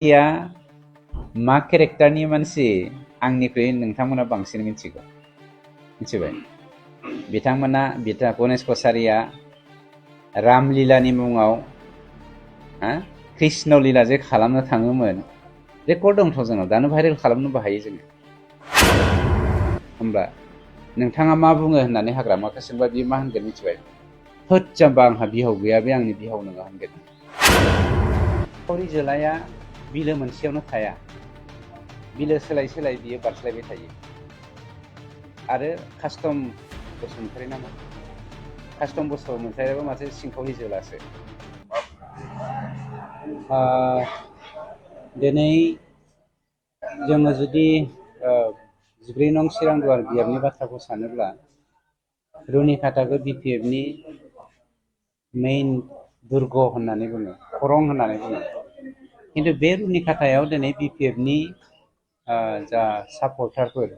या मा केरेक्टारनि मानसि आंनिख्रुइ नोंथांमोना बांसिन मिथिगौ मिथिबाय बिथांमोना गणेश कसारिया रामलीलानि मुङाव कृष्ण लीला जे खालामनो थाङोमोन रेकर्ड दंथ' जोंनाव दानो भाइरेल खालामनोबो हायो जोङो होमब्ला नोंथाङा मा बुङो होननानै हाग्रामाखौ सोंबा बियो मा होनगोन मिथिबाय होद जाम्बा आंहा बिहाव गैया बे आंनि बिहाव नङा होनगोन सावरि जोलाया बिलो मोनसेयावनो थाया बिलो सोलाय सोलाय बियो बारस्लायबाय थायो आरो कास्टम बसुमतारी नामा कास्टम बसुमतारीयाबो माथो सिंखावरि जोलासो दिनै जोङो जुदि 14 नं चिरांदुवार बियाबनि बाथ्राखौ सानोब्ला रुनिकाटाखौ बिपिएफनि मेइन दुर्ग होननानै बुङो खरं होननानै बुङो किन्तु बे रुनिकाटायाव दिनै बिपिएफनि जा सापर्टारफोर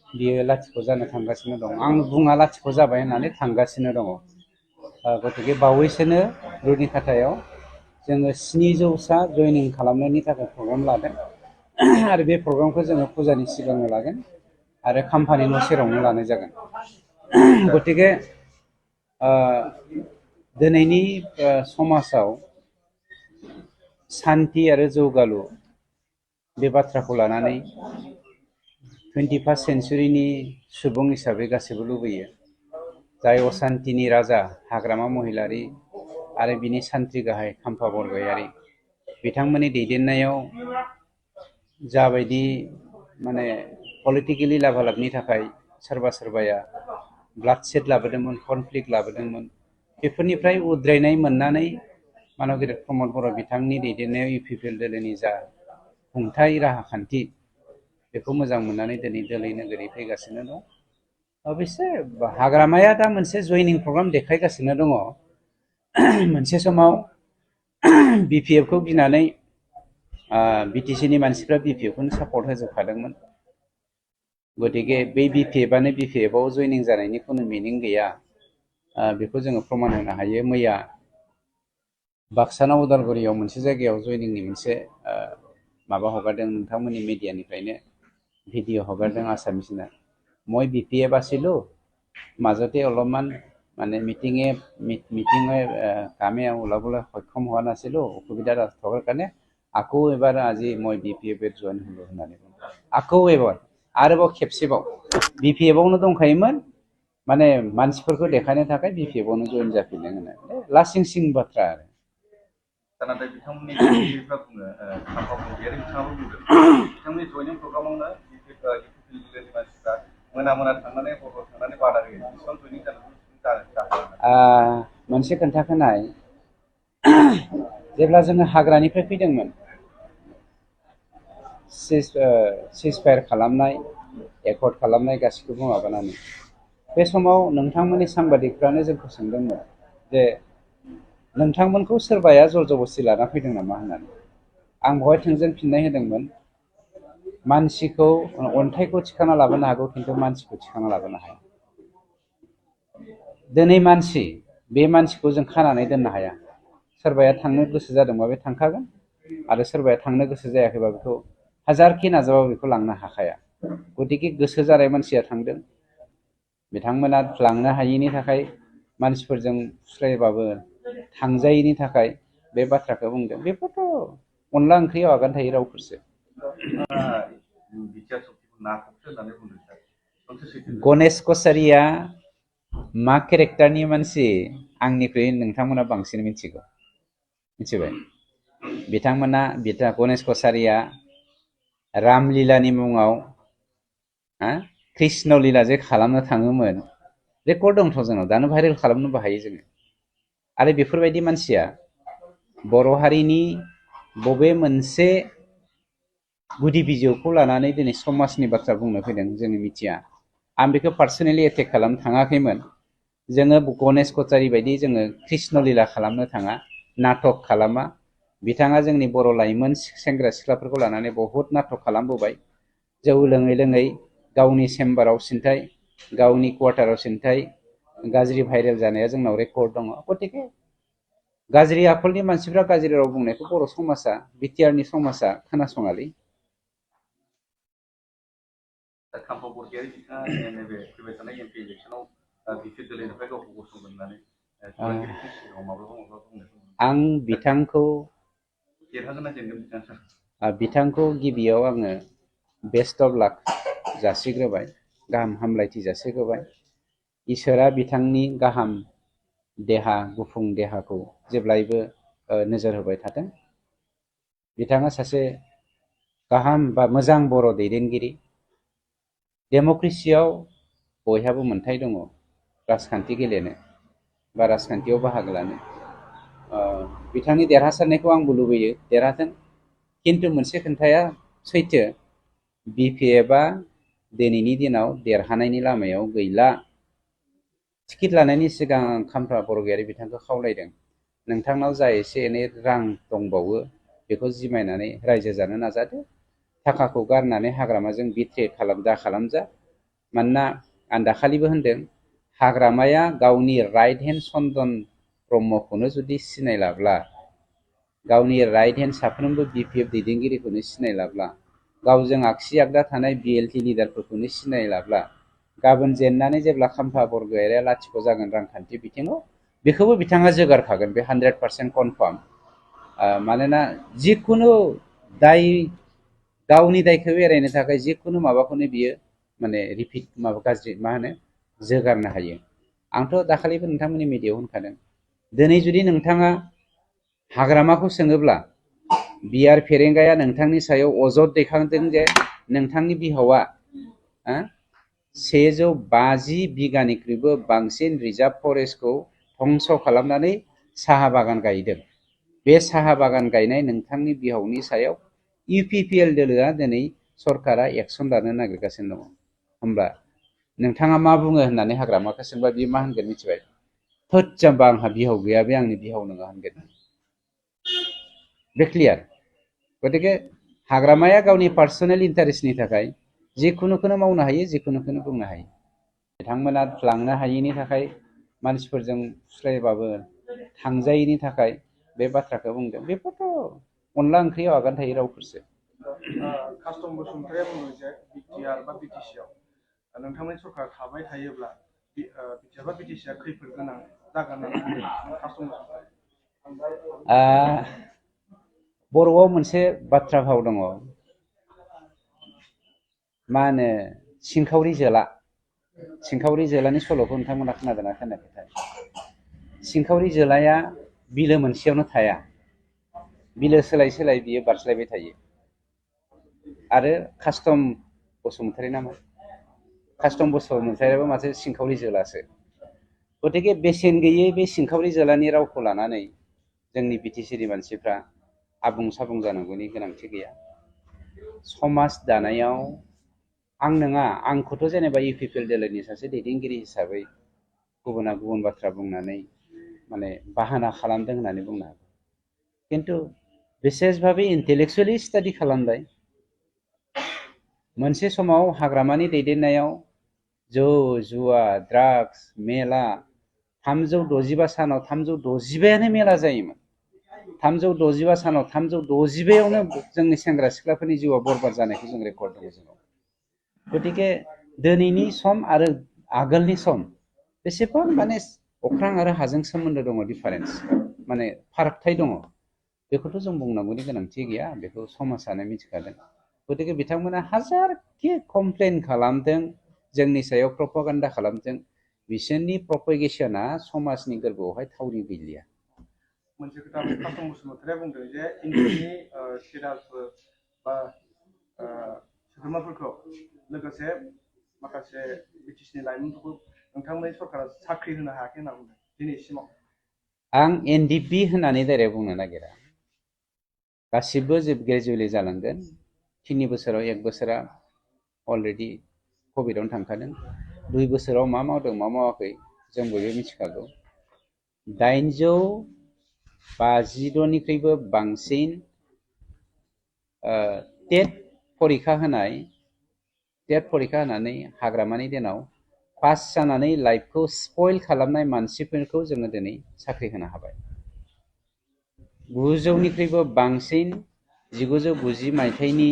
बियो लाथिख' जानो थांगासिनो दं आं बुङा लाथिख' जाबाय होननानै थांगासिनो दङ गतिके बावैसोनो रुनिकाटायाव जोङो 700सा जयनिं खालामनायनि थाखाय प्रग्राम लादों आरो बे प्रग्रामखौ जोङो फुजानि सिगाङाव लागोन आरो खाम्फानि न' सेरावनो लानाय जागोन गतिके दिनैनि समाजाव सान्ति आरो जौगालु बे बाथ्राखौ लानानै 21st सेन्चुरिनि सुबुं हिसाबै गासैबो लुबैयो जाय असान्तिनि राजा हाग्रामा महिलारि आरो बिनि सान्थ्रि गाहाय खाम्फा बरगयारि बिथांमोननि दैदेननायाव जाबायदि माने पलिटिकेलि लाभालाभनि थाखाय सोरबा सोरबाया ब्लाडसेड लाबोदोंमोन कनफ्लिक्ट लाबोदोंमोन बेफोरनिफ्राय उद्रायनाय मोननानै मानब गेदेर प्रमद बर' बिथांनि दैदेननायाव इउपिपिएल दोलोनि जा खुंथाय राहा खान्थि बेखौ मोजां मोननानै दिनै दोलै नोगोरै फैगासिनो दं अबयसे हाग्रामाया दा मोनसे जयनिं प्रग्राम देखायगासिनो दङ मोनसे समाव बिपिएफखौ गिनानै बिटिसिनि मानसिफ्रा बिपिएफखौनो सापर्ट होजोबखादोंमोन गतिके बै बिपिएफआनो बिपिएफआव जयनिं जानायनि खुनु मिनिं गैया बेखौ जोङो प्रमान होनो हायो मैया बाक्सानाव उदालगुरियाव मोनसे जायगायाव जयनिंनि मोनसे माबा हगारदों नोंथांमोननि मिडियानिफ्रायनो भिडिअ हगारदों आसामिसना মই বিপিএফ আছিলোঁ মাজতে অলপমান মানে মিটিঙে কামে ওলাবলৈ সক্ষম হোৱা নাছিলোঁ অসুবিধা থকাৰ কাৰণে আকৌ এবাৰ আজি মই বিপিএফত জইন হলোঁ होननानै আকৌ एबार आरोबाव खेबसेबाव बिपिएफआवनो दंखायोमोन माने मानसिफोरखौ देखायनो थाखाय बिपिएफआवनो जइन जाफिनदों होननानै लासिं सिं बाथ्रा आरो नाथाय बिथांमोननि दैदेनगिरिफ्रा बुङो खाम्फा बरगयारि बिथाङाबो बुंदों बिथांमोननि जयनिं प्रग्रामावनो इउपिपिएलनि मानसिफ्रा मोना मोना थांनानै हर थांनानै बादा होयो बेसेबां जयनिं जानानै मोनसे खोन्थाखोनाय जेब्ला जोङो हाग्रानिफ्राय फैदोंमोन सिजफायार खालामनाय एकर्ड खालामनाय गासिखौबो माबानानै बे समाव नोंथांमोननि सांबादिकफ्रानो जोंखौ सोंदोंमोन जे नोंथांमोनखौ सोरबाया जर जबस्ति लाना फैदों नामा होननानै आं बहाय थोंजों फिननाय होदोंमोन मानसिखौ अन्थाइखौ थिखांना लाबोनो हागौ किन्तु मानसिखौ थिखांना लाबोनो हाया दिनै मानसि बे मानसिखौ जों खानानै दोननो हाया सोरबाया थांनो गोसो जादोंबा बे थांखागोन आरो सोरबाया थांनो गोसो जायाखैबा बेखौ हाजारखि नाजाबाबो बेखौ लांनो हाखाया गतिके गोसो जानाय मानसिया थांदों बिथांमोना लांनो हायैनि थाखाय मानसिफोरजों फुस्रायबाबो थांजायैनि थाखाय बे बाथ्राखौ बुंदों बेफोरथ' अनला ओंख्रियाव आगान थायै रावफोरसो गणेश कसारिया मा केरेक्टारनि मानसि आंनिख्रुइ नोंथांमोना बांसिन मिथिगौ मिथिबाय बिथांमोना गणेश कसारिया रामलीलानि मुङाव कृष्ण लीला जे खालामनो थाङोमोन रेकर्ड दंथ' जोंनाव दानो भाइरेल खालामनोबो हायो जोङो आरो बेफोरबायदि मानसिया बर' हारिनि बबे मोनसे गुदि बिजौखौ लानानै दिनै समाजनि बाथ्रा बुंनो फैदों जोङो मिथिया आं बेखौ पार्सनेलि एटेक खालामनो थाङाखैमोन जोङो गणेश कसारि बायदि जोङो कृष्ण लीला खालामनो थाङा नाटक खालामा बिथाङा जोंनि बर' लाइमोन सेंग्रा सिख्लाफोरखौ लानानै बहुत नाटक खालामबोबाय जौ लोङै लोङै गावनि चेम्बाराव सिन्थाय गावनि क्वार्टाराव सिन्थाय गाज्रि भाइरेल जानाया जोंनाव रेकर्ड दङ गतिके गाज्रि आखलनि मानसिफ्रा गाज्रि राव बुंनायखौ बर' समाजा बिटिआरनि समाजा खोनासङालै। दा खाम्फा बरगयारि बिथाङा नैबे फैबाय थानाय एमपि इलेक्सनाव बिपि दोलोनिफ्राय गावखौ गसंहोनानै खौरांगिरिफोरनि सिगाङाव माब्लाबा बुंनायखौ आं बिथांखौ देरहागोन ना जेनगोन बिथाङा? बिथांखौ गिबियाव आङो बेस्ट अफ लाक जासिग्रोबाय, गाहाम हामलायथि जासिग्रोबाय। इसोरा बिथांनि गाहाम देहा गुफुं देहाखौ जेब्लायबो नोजोर होबाय थाथों। बिथाङा सासे गाहाम बा मोजां बर' दैदेनगिरि। डेम'क्रेसियाव बयहाबो मोनथाय दङ राजखान्थि गेलेनो बा राजखान्थियाव बाहागो लानो। बिथांनि देरहासारनायखौ आंबो लुबैयो, देरहाथों। खिन्थु मोनसे खोन्थाया सैथो, बिपिएफआ दिनैनि दिनाव देरहानायनि लामायाव गैला। टिकेट लानायनि सिगां आं खाम्फा बरगयारि बिथांखौ खावलायदों, नोंथांनाव जा एसे एनै रां दंबावो बेखौ जिमायनानै रायजो जानो नाजादो। थाखाखौ गारनानै हाग्रामाजों बिट्रे दा खालामजा। मानोना आं दाखालिबो होनदों, हाग्रामाया गावनि राइट हेन्ड चन्दन ब्रह्मखौनो जुदि सिनायलाब्ला, गावनि राइट हेन्ड साफ्रोमबो बिपिएफ दैदेनगिरिखौनो सिनायलाब्ला, गावजों आगसि आगदा थानाय बिएलटि लिडारफोरखौनो सिनायलाब्ला, गाबोन जेननानै जेब्ला खाम्फा बरगयारिया लाथिख' जागोन रांखान्थि बिथिङाव, बेखौबो बिथाङा जोगारखागोन, बे 100% कनफार्म। मानोना जिखुनु दाय, गावनि दायखौ एरायनो थाखाय जिखुनु माबाखौनो बियो माने रिपिट माबा गाज्रि मा होनो जोगारनो हायो। आंथ' दाखालिबो नोंथांमोननि मिडियायाव होनखादों, दिनै जुदि नोंथाङा हाग्रामाखौ सोङोब्ला बिआर फेरेंगाया नोंथांनि सायाव अजद दैखांदों जे नोंथांनि बिहावा 150 बिगानिख्रुइबो बांसिन रिजार्भ फरेस्टखौ धंस' खालामनानै साहा बागान गायदों। बे साहा बागान गायनाय नोंथांनि बिहावनि सायाव इउपिपिएल दोलोआ दिनै सरकारा एक्सन लानो नागिरगासिनो दङ। होमब्ला नोंथाङा मा बुङो होननानै हाग्रामाखौ सोंबा बियो मा होनगोन मिथिबाय? थोद जाम्बा, आंहा बिहाव गैया, बे आंनि बिहाव नङा होनगोन। बे क्लियार। गतिके हाग्रामाया गावनि पार्सनेल इन्टारेस्टनि थाखाय जिखुनुखौनो मावनो हायो, जिखुनुखौनो बुंनो हायो। बिथांमोना लांनो हायैनि थाखाय, मानसिफोरजों फुस्लायबाबो थांजायैनि थाखाय बे बाथ्राखौ बुंदों। बेफोरथ' अनला ओंख्रियाव आगान थायै रावफोरसो। कास्टम बसुमतारिया बुङो जे बिटिआर बा बिटिसिआव नोंथांमोननि सरकार थाबाय थायोब्ला बिटिआर बा बिटिसिआ खैफोद गोनां जागोन होननानै कास्टम बसुमतारि। बर'आव मोनसे बाथ्रा भाव दङ, मा होनो सिंखावरि जोला। सिंखावरि जोलानि सल'खौ नोंथांमोना खोनादोंना खोनायाखैथाय? सिंखावरि जोलाया बिलो मोनसेयावनो थाया, बिलो सोलाय सोलाय बियो बारस्लायबाय थायो। आरो कास्टम बसुमतारि नामा, कास्टम बसुमतारियाबो माथो सिंखावरि जोलासो। गतिके बेसेन गैयै बे सिंखावरि जोलानि रावखौ लानानै जोंनि बिटिसिनि मानसिफ्रा आबुं साबुं जानांगौनि गोनांथि गैया। समाज दानायाव आं नङा, आंखौथ' जेनेबा इउपिपिएल दोलोनि सासे दैदेनगिरि हिसाबै गुबुना गुबुन बाथ्रा बुंनानै माने बाहाना खालामदों होननानै बुंनो हागौ। खिन्थु बिसेस भाबे इन्टेलेक्सुवेलि स्टाडि खालामबाय। मोनसे समाव हाग्रामानि दैदेननायाव जौ जुवा ड्राग्स मेला 365 सानाव 365 मेला जायोमोन। 365 सानाव 365 जोंनि सेंग्रा सिख्लाफोरनि जिउआ बरबाद जानायखौ जों रेकर्ड दङ जोंनाव। गतिके दिनैनि सम आरो आगोलनि सम बेसेबां माने अख्रां आरो हाजों सोमोन्दो दङ, डिफारेन्स माने फारागथाय दङ। बेखौथ' जों बुंनांगौनि गोनांथि गैया, बेखौ समाजानो मिथिखादों। गतिके बिथांमोना हाजारखि कमप्लेन खालामदों, जोंनि सायाव प्रपागान्डा खालामदों, बिसोरनि प्रपेगेसना समाजनि गोरबोआवहाय थावरि गैलिया। मोनसे खोथा कास्टम बसुमतारिया बुंदों जे इन्डियानि सिराजफोर बा सोद्रोमाफोरखौ लोगोसे माखासे बिटिसिनि लाइमोनफोरखौ नोंथांमोननि सरकारा साख्रि होनो हायाखै होनना बुंदों दिनैसिमाव। आं एनडिपि होननानै डाइरेक्ट बुंनो नागिरा। गासिबो ग्रेजुवेलि जालांगोन। 3 बोसोराव 1 बोसोरा अलरेडि कभिडआवनो थांखादों। 2 बोसोराव मा मावदों मा मावाखै जों बयबो मिथिखागौ। 852निख्रुइबो बांसिन टेट परिखा होनानै हाग्रामानि दिनाव पास जानानै लाइफखौ स्पइल खालामनाय मानसिफोरखौ जोङो दिनै साख्रि होनो हाबाय। 900निख्रुइबो बांसिन 1990 मायथाइनि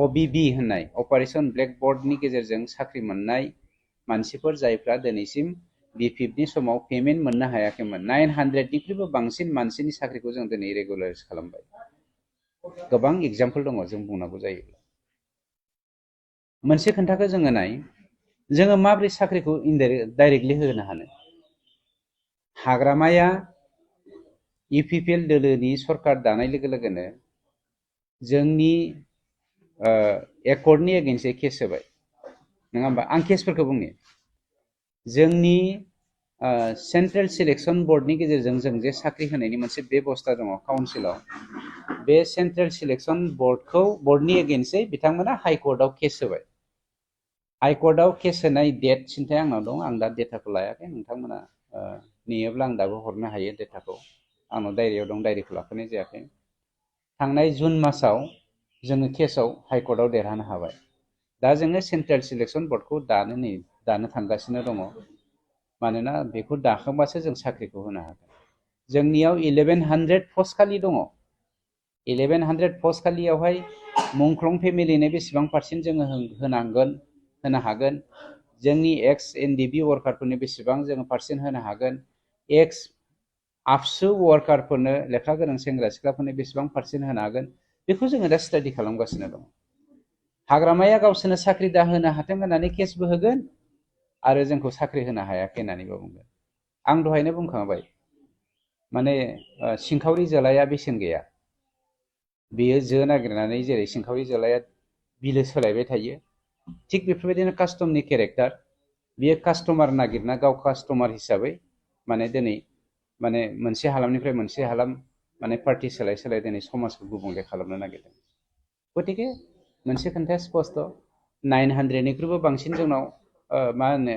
OBB होननाय अपारेशन ब्लेकबर्डनि गेजेरजों साख्रि मोननाय मानसिफोर जायफ्रा दिनैसिम Bpfनि समाव पेमेन्ट मोननो हायाखैमोन 900निख्रुइबो बांसिन मानसिनि साख्रिखौ जों दिनै रेगुलाराइज खालामबाय। गोबां एग्जाम्पल दङ जों बुंनांगौ जायोब्ला। मोनसे खोन्थाखौ जोङो नाय, जोङो माबोरै साख्रिखौ डाइरेक्टलि होनो हानो? हाग्रामाया UPPL दोलोनि सरकार दानाय लोगो लोगोनो जोंनि एकर्डनि एगेन्स्टै केस होबाय, नङा होमबा? आं केसफोरखौ बुंनि। जोंनि सेन्ट्रेल सिलेक्सन बर्डनि गेजेरजों जों जे साख्रि होनायनि मोनसे बेबस्था दङ काउन्सिलाव, बे सेन्ट्रेल सिलेक्सन बर्डनि एगेन्स्टै बिथांमोना हाइकर्टआव केस होबाय। हाइकर्टआव केस होनाय डेट सिन्थाय आंनाव दं, आं दा डेटाखौ लायाखै, नोंथांमोना नेयोब्ला आं दाबो हरनो हायो डेटाखौ। आंनाव डायरियाव दं, डायरिखौ लाफैनाय जायाखै। थांनाय जुन मासाव जोङो केसआव हाइकर्टआव देरहानो हाबाय। दा जोङो सेन्ट्रेल सिलेक्सन बर्डखौ दानो थांगासिनो दङ, मानोना बेखौ दाखांबासो जों साख्रिखौ होनो हागोन। जोंनियाव 1100 पस्ट खालि दङ। 1100 पस्ट खालियावहाय मुंख्लं फेमिलिनो बेसेबां पार्सेन्ट जोङो होनो हागोन, जोंनि एक्स NDB वार्कारफोरनो बेसेबां जोङो पार्सेन्ट होनो हागोन, एक्स आबसु वार्कारफोरनो लेखा गोनां सेंग्रा सिख्लाफोरनो बेसेबां पार्सेन्ट होनो हागोन, बेखौ जोङो दा स्टाडि खालामगासिनो दं। हाग्रामाया गावसोरनो साख्रि दाहोनो हाथों होननानै केसबो होगोन आरो जोंखौ साख्रि होनो हायाखै होननानैबो बुंगोन। आं दहायनो बुंखांबाय, माने सिंखावरि जोलाया बेसेन गैया। बेयो जो नागिरनानै जेरै सिंखावरि जोलाया बिलो सोलायबाय थायो, थिग बेफोरबायदिनो कास्टमनि केरेक्टार, बियो कास्टमार नागिरना गाव कास्टमार हिसाबै माने दिनै माने मोनसे हालामनिफ्राय मोनसे हालाम माने पार्टि सोलाय सोलाय दिनै समाजखौ गुबुंले खालामनो नागिरदों। गतिके मोनसे खोन्थाया स्पस्ट, 900निख्रुइबो बांसिन जोंनाव मा होनो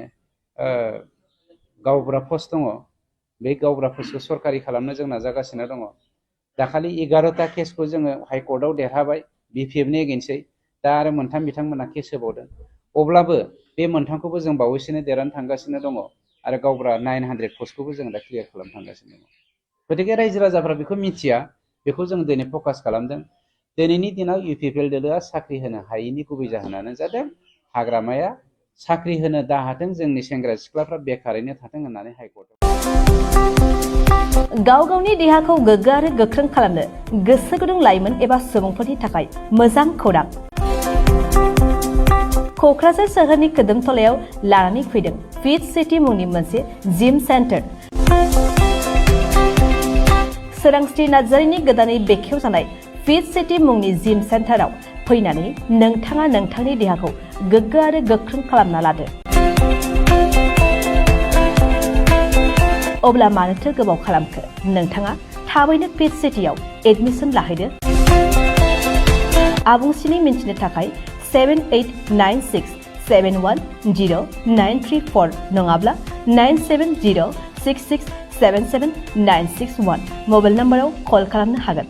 गावबुरा पस्ट दङ। बे गावबुरा पस्टखौ सरकारि खालामनो जों नाजागासिनो दङ। दाखालि 11टा केसखौ जोङो हाइकर्टआव देरहाबाय Bpfनि एगेन्स्टै, दा आरो मोनथाम बिथांमोना केस होबावदों। अब्लाबो बे मोनथामखौबो जों बावैसोनो देरहानो थांगासिनो दङ आरो गावबुरा 900 पस्टखौबो जों दा क्लियार खालामनो थांगासिनो दङ। गतिके रायजो राजाफ्रा बेखौ मिथिया, बेखौ जों दिनै फकास खालामदों। दिनैनि दिनाव UPPL दोलोआ साख्रि होनो हायैनि गुबै जाहोनानो जादों हाग्रामाया साख्रि होनो दाहाथों, जोंनि सेंग्रा सिख्लाफ्रा बेखारैनो थाथों होननानै हाइकर्टआव। गाव गावनि देहाखौ गोग्गो आरो गोख्रों खालामनो गोसो गुदुं लाइमोन एबा सुबुंफोरनि थाखाय मोजां खौरां। क'क्राझार सोहोरनि खोदोमथलायाव लानानै फैदों फिट सिटी मुंनि मोनसे जिम सेन्टार। सोरांस्रि नार्जारिनि गोदानै बेखेवजानाय फिट सिटी मुंनि जिम सेन्टाराव फैनानै नोंथाङा नोंथांनि देहाखौ गोग्गो आरो गोख्रों खालामना लादो। अब्ला मानोथो गोबाव खालामखो? नोंथाङा थाबैनो फिट सिटीआव एडमिसन लाहैदो। आबुंसिनै मिन्थिनो थाखाय 7896710934 नङाब्ला 9706677961 मबाइल नम्बराव कल खालामनो हागोन।